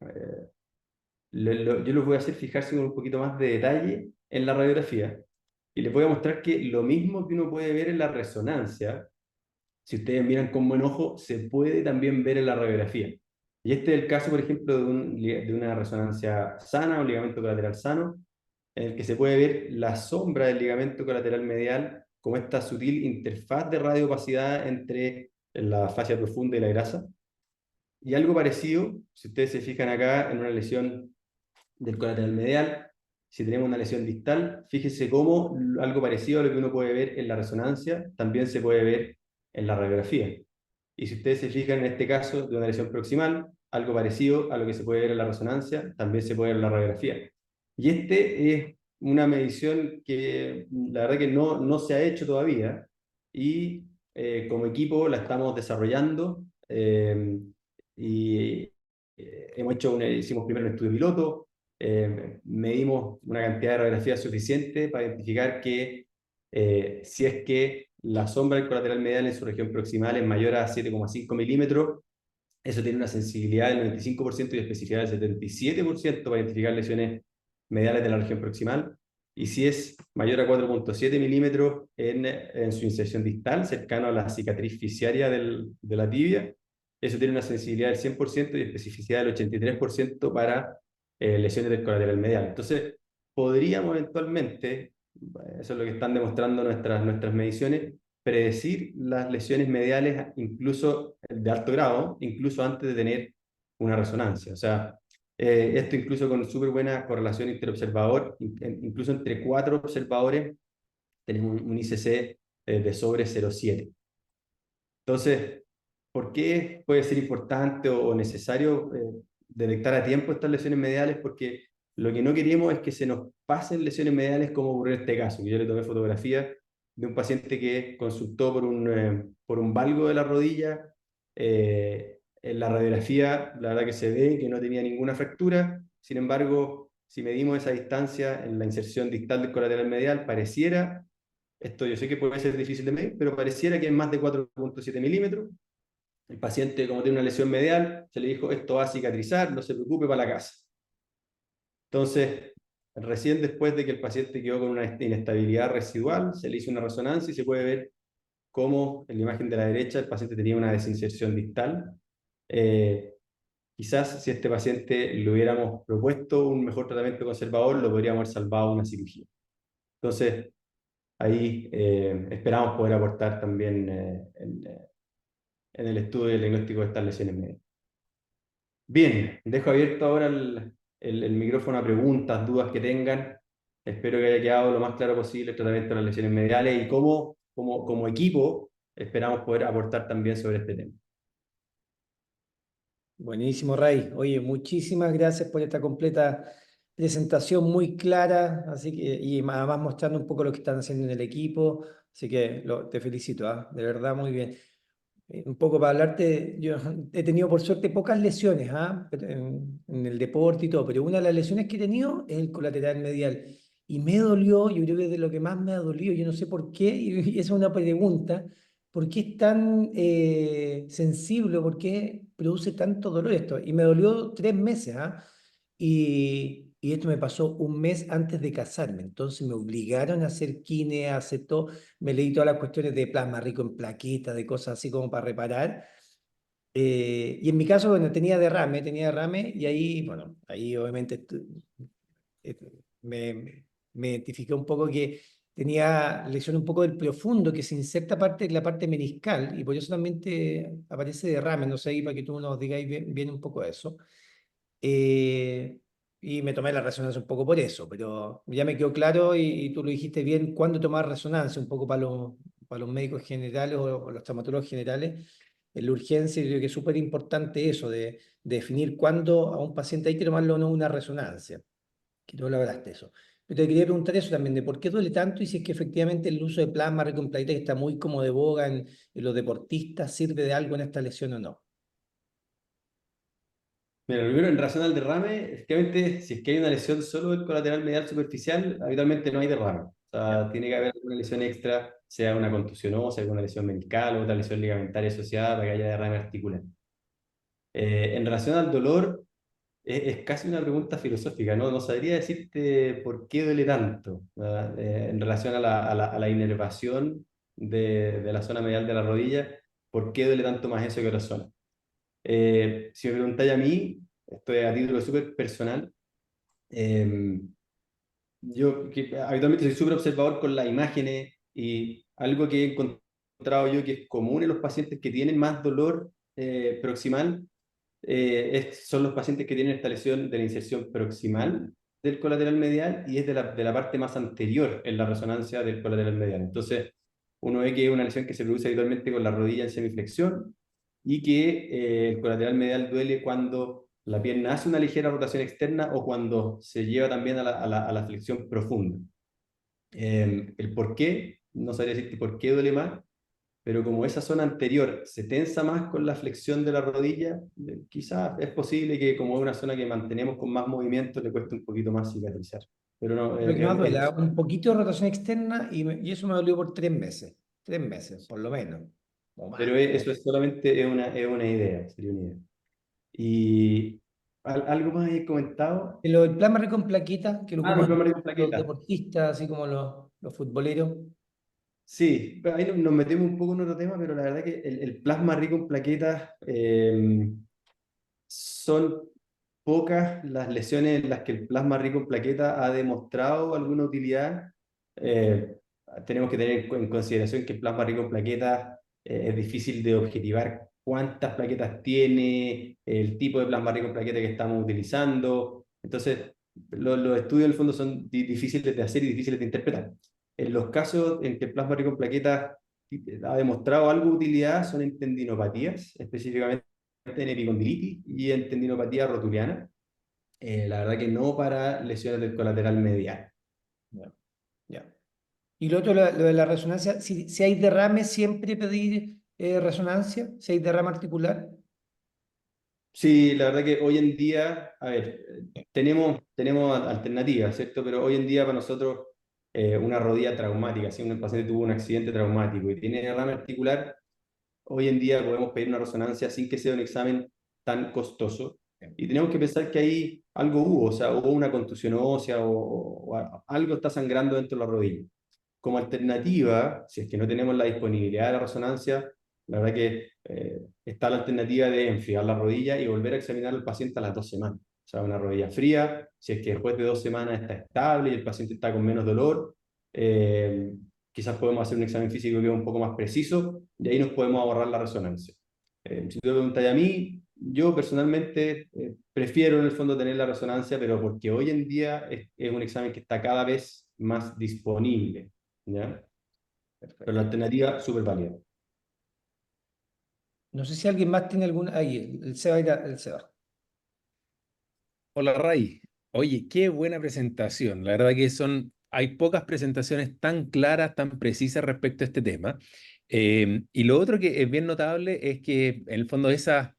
yo los voy a hacer fijarse con un poquito más de detalle en la radiografía y les voy a mostrar que lo mismo que uno puede ver en la resonancia, si ustedes miran con buen ojo, se puede también ver en la radiografía. Y este es el caso, por ejemplo, de una resonancia sana, un ligamento colateral sano, en el que se puede ver la sombra del ligamento colateral medial como esta sutil interfaz de radioopacidad entre la fascia profunda y la grasa. Y algo parecido, si ustedes se fijan acá en una lesión del colateral medial, si tenemos una lesión distal, fíjese cómo algo parecido a lo que uno puede ver en la resonancia, también se puede ver en la radiografía. Y si ustedes se fijan en este caso de una lesión proximal, algo parecido a lo que se puede ver en la resonancia, también se puede ver en la radiografía. Y este es una medición que la verdad que no se ha hecho todavía y como equipo la estamos desarrollando y hicimos primero un estudio piloto, medimos una cantidad de radiografías suficiente para identificar que si es que la sombra del colateral medial en su región proximal es mayor a 7,5 milímetros, eso tiene una sensibilidad del 95% y especificidad del 77% para identificar lesiones mediales de la región proximal. Y si es mayor a 4,7 milímetros en su inserción distal, cercano a la cicatriz fisciaria de la tibia, eso tiene una sensibilidad del 100% y especificidad del 83% para lesiones del colateral medial. Entonces, podríamos eventualmente, eso es lo que están demostrando nuestras mediciones, predecir las lesiones mediales, incluso de alto grado, incluso antes de tener una resonancia. O sea, esto incluso con súper buena correlación interobservador, incluso entre 4 observadores tenemos un ICC de sobre 0,7. Entonces, ¿por qué puede ser importante o necesario detectar a tiempo estas lesiones mediales? Porque lo que no queremos es que se nos pasen lesiones mediales como ocurrió en este caso, que yo le tomé fotografía de un paciente que consultó por un valgo de la rodilla. En la radiografía, la verdad que se ve que no tenía ninguna fractura. Sin embargo, si medimos esa distancia en la inserción distal del colateral medial, pareciera, esto yo sé que puede ser difícil de medir, pero pareciera que es más de 4,7 milímetros. El paciente, como tiene una lesión medial, se le dijo, esto va a cicatrizar, no se preocupe, para la casa. Entonces, recién después de que el paciente quedó con una inestabilidad residual, se le hizo una resonancia y se puede ver cómo en la imagen de la derecha el paciente tenía una desinserción distal. Quizás si a este paciente le hubiéramos propuesto un mejor tratamiento conservador, lo podríamos haber salvado una cirugía. Entonces, ahí esperamos poder aportar también en el estudio y el diagnóstico de estas lesiones médicas. Bien, dejo abierto ahora el micrófono a preguntas, dudas que tengan. Espero que haya quedado lo más claro posible el tratamiento de las lesiones mediales y cómo, como equipo, esperamos poder aportar también sobre este tema. Buenísimo, Ray. Oye, muchísimas gracias por esta completa presentación muy clara, así que, y además mostrando un poco lo que están haciendo en el equipo. Así que te felicito, ¿ah? De verdad, muy bien. Un poco para hablarte, yo he tenido por suerte pocas lesiones, ¿ah? En el deporte y todo, pero una de las lesiones que he tenido es el colateral medial. Y me dolió, yo creo que es de lo que más me ha dolido, yo no sé por qué, y esa es una pregunta, ¿por qué es tan sensible? ¿Por qué produce tanto dolor esto? Y me dolió 3 meses, ¿ah? Y esto me pasó un mes antes de casarme, entonces me obligaron a hacer kine, a hacer todo, me leí todas las cuestiones de plasma rico en plaquetas, de cosas así como para reparar. Y en mi caso, bueno, tenía derrame y ahí, bueno, ahí obviamente eh, me identifiqué un poco que tenía lesión un poco del profundo, que se inserta parte de la parte meniscal, y por eso también te aparece derrame, no sé, ahí para que tú nos digáis bien un poco eso. Eh, y me tomé la resonancia un poco por eso, pero ya me quedó claro y tú lo dijiste bien, cuándo tomar resonancia, un poco para los médicos generales o los traumatólogos generales. En la urgencia, yo creo que es súper importante eso, de definir cuándo a un paciente hay que tomarlo o no una resonancia, que tú lo hablaste eso. Pero te quería preguntar eso también, de por qué duele tanto y si es que efectivamente el uso de plasma rico en plaquetas, que está muy como de boga en los deportistas, sirve de algo en esta lesión o no. Mira, primero en relación al derrame, efectivamente, si es que hay una lesión solo del colateral medial superficial, habitualmente no hay derrame. O Ya. sea, tiene que haber alguna lesión extra, sea una contusión ósea, alguna lesión meniscal o otra lesión ligamentaria asociada para que haya derrame articular. En relación al dolor, es casi una pregunta filosófica, ¿no? No sabría decirte por qué duele tanto, ¿verdad? En relación a la inervación de la zona medial de la rodilla, ¿por qué duele tanto más eso que otra zona? Si me preguntáis a mí, esto es a título súper personal, eh, yo que habitualmente soy súper observador con las imágenes y algo que he encontrado yo que es común en los pacientes que tienen más dolor proximal son los pacientes que tienen esta lesión de la inserción proximal del colateral medial y es de la parte más anterior en la resonancia del colateral medial. Entonces, uno ve que es una lesión que se produce habitualmente con la rodilla en semiflexión y que el colateral medial duele cuando la pierna hace una ligera rotación externa o cuando se lleva también a la flexión profunda. El por qué, no sabría decirte por qué duele más, pero como esa zona anterior se tensa más con la flexión de la rodilla, quizás es posible que como es una zona que mantenemos con más movimiento, le cueste un poquito más cicatrizar. Pero no, Lo que más duele, un poquito de rotación externa y eso me dolió por 3 meses, por lo menos, o más. pero eso es solamente es una idea, sería una idea. Y algo más he comentado. El plasma rico en plaquetas, que lo Ah, mi ocupan problema con los plaqueta. deportistas, así como los futboleros. Sí, pero ahí nos metemos un poco en otro tema, pero la verdad que el plasma rico en plaquetas son pocas las lesiones en las que el plasma rico en plaquetas ha demostrado alguna utilidad. Eh, Tenemos que tener en consideración que el plasma rico en plaquetas es difícil de objetivar cuántas plaquetas tiene, el tipo de plasma rico en plaquetas que estamos utilizando. Entonces, los estudios en el fondo son difíciles de hacer y difíciles de interpretar. En los casos en que el plasma rico en plaquetas ha demostrado algo de utilidad son en tendinopatías, específicamente en epicondilitis y en tendinopatía rotuliana. La verdad que no para lesiones del colateral medial. Ya, ya. Y lo otro, lo de la resonancia, si hay derrame, siempre pedir resonancia, si hay derrame articular. Sí, la verdad que hoy en día, a ver, tenemos alternativas, ¿cierto? Pero hoy en día para nosotros una rodilla traumática, si un paciente tuvo un accidente traumático y tiene derrame articular, hoy en día podemos pedir una resonancia sin que sea un examen tan costoso. Y tenemos que pensar que ahí algo hubo, o sea, hubo una contusión ósea o algo está sangrando dentro de la rodilla. Como alternativa, si es que no tenemos la disponibilidad de la resonancia, la verdad que está la alternativa de enfriar la rodilla y volver a examinar al paciente a las 2 semanas. O sea, una rodilla fría, si es que después de 2 semanas está estable y el paciente está con menos dolor, eh, quizás podemos hacer un examen físico que es un poco más preciso y ahí nos podemos ahorrar la resonancia. Si tú me preguntas a mí, yo personalmente prefiero en el fondo tener la resonancia, pero porque hoy en día es un examen que está cada vez más disponible. ¿Ya? Pero la Perfecto. alternativa, súper válida. No sé si alguien más tiene alguna. Ahí, el Seba, el Seba. Hola Ray, oye, qué buena presentación. La verdad que hay pocas presentaciones tan claras, tan precisas respecto a este tema. Y lo otro que es bien notable es que en el fondo esa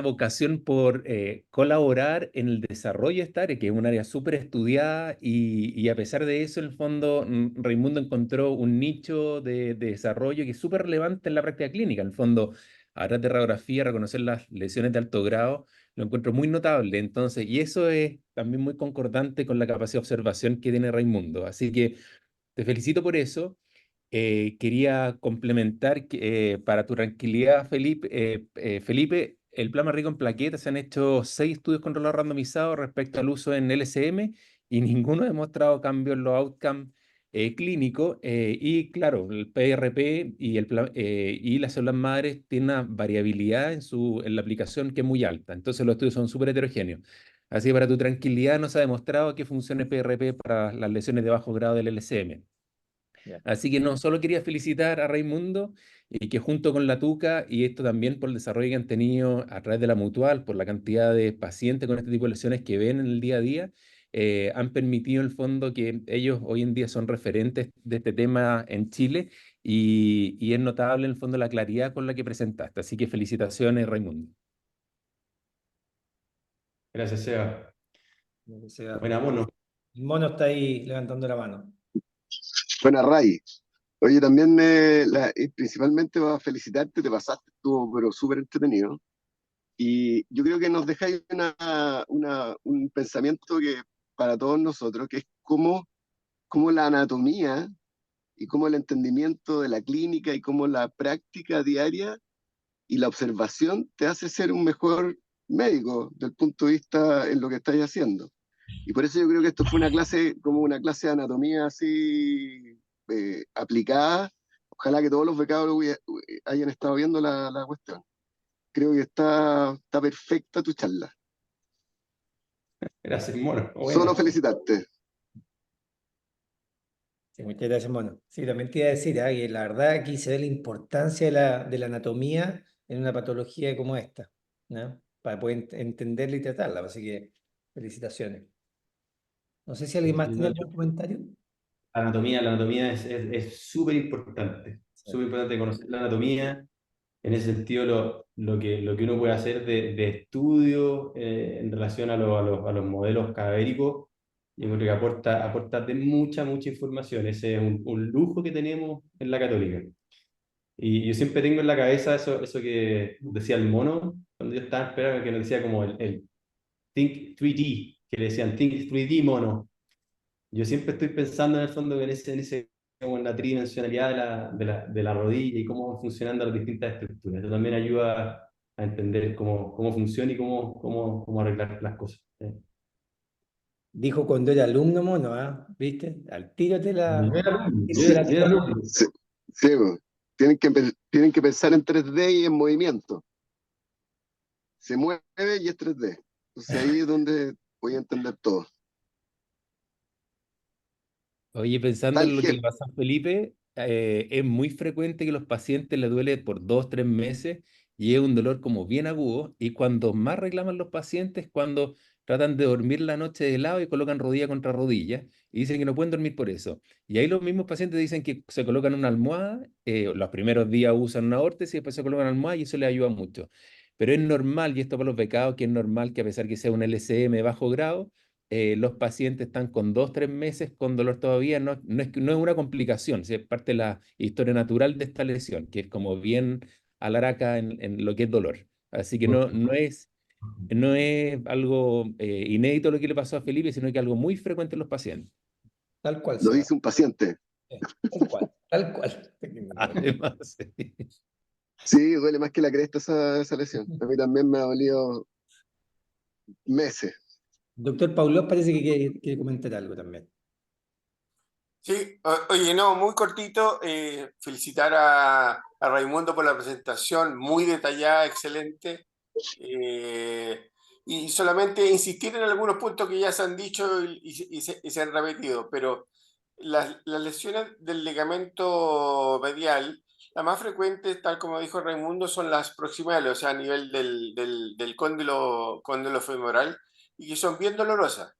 vocación por colaborar en el desarrollo de esta área, que es un área súper estudiada y a pesar de eso, en el fondo, Raimundo encontró un nicho de desarrollo que es súper relevante en la práctica clínica. En el fondo, hablar de radiografía, reconocer las lesiones de alto grado, lo encuentro muy notable. Entonces, y eso es también muy concordante con la capacidad de observación que tiene Raimundo. Así que te felicito por eso. Quería complementar que, para tu tranquilidad, Felipe, el plasma rico en plaquetas, se han hecho 6 estudios controlados randomizados respecto al uso en LSM y ninguno ha demostrado cambios en los outcomes clínicos. Y claro, el PRP y las células madres tienen una variabilidad en la aplicación que es muy alta. Entonces los estudios son súper heterogéneos. Así que para tu tranquilidad no se ha demostrado que funcione PRP para las lesiones de bajo grado del LSM. Ya. Así que no, solo quería felicitar a Raimundo y que junto con la Tuca, y esto también por el desarrollo que han tenido a través de la Mutual, por la cantidad de pacientes con este tipo de lesiones que ven en el día a día, han permitido en el fondo que ellos hoy en día son referentes de este tema en Chile y es notable en el fondo la claridad con la que presentaste. Así que felicitaciones, Raimundo. Gracias, Seba. El Buena mono. mono está ahí levantando la mano. Buena, Ray. Oye, también principalmente para felicitarte, te pasaste, estuvo pero súper entretenido. Y yo creo que nos dejáis un pensamiento que para todos nosotros, que es cómo la anatomía y cómo el entendimiento de la clínica y cómo la práctica diaria y la observación te hace ser un mejor médico del punto de vista en lo que estáis haciendo. Y por eso yo creo que esto fue una clase, como una clase de anatomía así aplicada. Ojalá que todos los becados hayan estado viendo la cuestión. Creo que está perfecta tu charla. Gracias, mono. Solo Buena. felicitarte. Sí, muchas gracias, mono. Sí, también te iba a decir, que la verdad aquí se ve la importancia de la anatomía en una patología como esta, ¿no? Para poder entenderla y tratarla. Así que felicitaciones. No sé si alguien más tiene algún comentario. La anatomía es súper importante. Sí. Súper importante conocer la anatomía. En ese sentido, lo que uno puede hacer de estudio en relación a los modelos cadavéricos, yo creo que aporta de mucha información. Ese es un lujo que tenemos en la Católica. Y yo siempre tengo en la cabeza eso que decía el mono, cuando yo estaba esperando, que nos decía como el Think 3D, que le decían Think 3D mono. Yo siempre estoy pensando en el fondo como en la tridimensionalidad de la rodilla y cómo van funcionando las distintas estructuras. Eso también ayuda a entender cómo funciona y cómo arreglar las cosas. Dijo cuando era alumno, mono, ¿ah? ¿Viste? Al tiro te la... Bien, alumno. Sí, sí, pues. Tienen que pensar en 3D y en movimiento. Se mueve y es 3D. Entonces ahí es donde voy a entender todo. Oye, pensando Tal en lo que gel. le pasa a Felipe, es muy frecuente que los pacientes les duele por 2, 3 meses y es un dolor como bien agudo. Y cuando más reclaman los pacientes, cuando tratan de dormir la noche de lado y colocan rodilla contra rodilla y dicen que no pueden dormir por eso. Y ahí los mismos pacientes dicen que se colocan una almohada, los primeros días usan una órtesis y después se colocan una almohada y eso les ayuda mucho. Pero es normal, y esto para los becados, que es normal que a pesar que sea un LCM de bajo grado, los pacientes están con 2, 3 meses con dolor todavía, no es una complicación, es parte de la historia natural de esta lesión, que es como bien alaraca en lo que es dolor. Así que no es algo inédito lo que le pasó a Felipe, sino que algo muy frecuente en los pacientes. Tal cual, Lo Seba. dice un paciente. Tal cual, tal cual. Además, sí. Sí, duele más que la cresta esa lesión. A mí también me ha dolido meses. Doctor Paulo parece que quiere comentar algo también. Sí, oye, no, muy cortito. Felicitar a Raimundo por la presentación, muy detallada, excelente. Y solamente insistir en algunos puntos que ya se han dicho y se han repetido, pero las lesiones del ligamento medial, las más frecuentes, tal como dijo Raimundo, son las proximales, o sea, a nivel del cóndilo femoral, y que son bien dolorosas.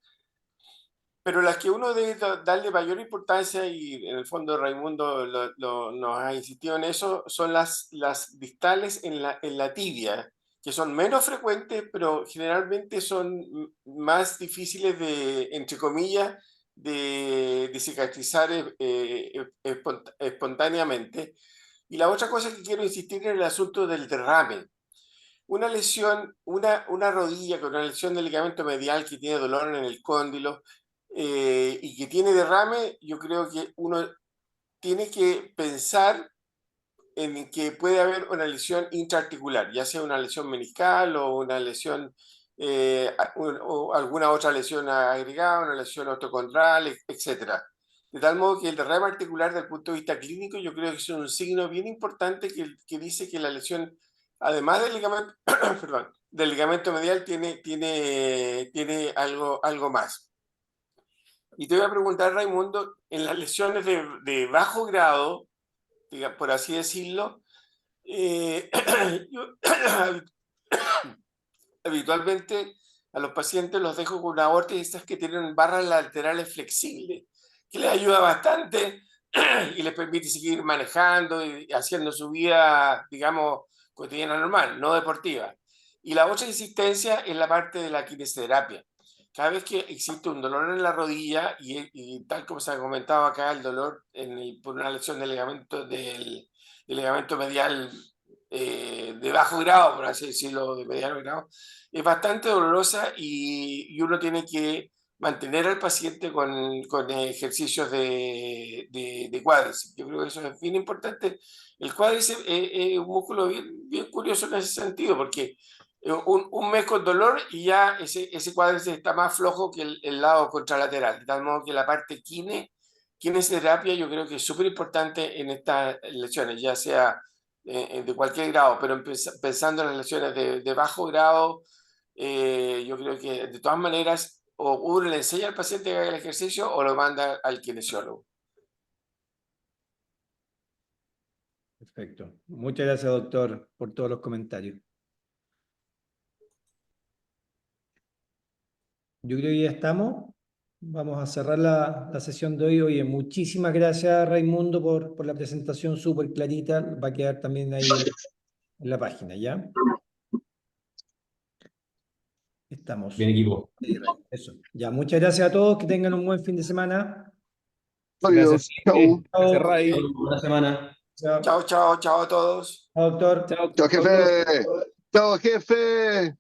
Pero las que uno debe darle mayor importancia, y en el fondo Raimundo nos ha insistido en eso, son las distales en la tibia, que son menos frecuentes, pero generalmente son más difíciles de, entre comillas, de cicatrizar espontáneamente. Y la otra cosa que quiero insistir es el asunto del derrame. Una lesión, una rodilla con una lesión del ligamento medial que tiene dolor en el cóndilo y que tiene derrame, yo creo que uno tiene que pensar en que puede haber una lesión intraarticular, ya sea una lesión meniscal o una lesión, o alguna otra lesión agregada, una lesión osteocondral, etc. De tal modo que el derrame articular, desde el punto de vista clínico, yo creo que es un signo bien importante que dice que la lesión, además del ligamento, perdón, del ligamento medial, tiene algo más. Y te voy a preguntar, Raimundo, en las lesiones de bajo grado, por así decirlo, yo habitualmente a los pacientes los dejo con una órtesis que tienen barras laterales flexibles, que les ayuda bastante y les permite seguir manejando y haciendo su vida, digamos, cotidiana normal, no deportiva. Y la otra insistencia es la parte de la kinesioterapia. Cada vez que existe un dolor en la rodilla, y tal como se ha comentado acá, el dolor por una lesión del ligamento medial de bajo grado, por así decirlo, de mediano grado, es bastante dolorosa y uno tiene que mantener al paciente con ejercicios de cuádriceps. Yo creo que eso es bien importante. El cuádriceps es un músculo bien curioso en ese sentido, porque un mes con dolor y ya ese cuádriceps está más flojo que el lado contralateral, de tal modo que la parte kinesioterapia yo creo que es súper importante en estas lesiones, ya sea de cualquier grado, pero pensando en las lesiones de bajo grado, yo creo que de todas maneras o uno le enseña al paciente que haga el ejercicio o lo manda al kinesiólogo. Perfecto. Muchas gracias, doctor, por todos los comentarios. Yo creo que ya estamos. Vamos a cerrar la sesión de hoy. Oye, muchísimas gracias, Raimundo, por la presentación súper clarita. Va a quedar también ahí en la página, ¿ya? Estamos. Bien, equipo. Eso. Ya, muchas gracias a todos. Que tengan un buen fin de semana. Adiós. Gracias, Chau. gracias, Ray. Buena semana. Chao, Chao a todos. doctor. Chao. Chao, jefe. Chao, jefe.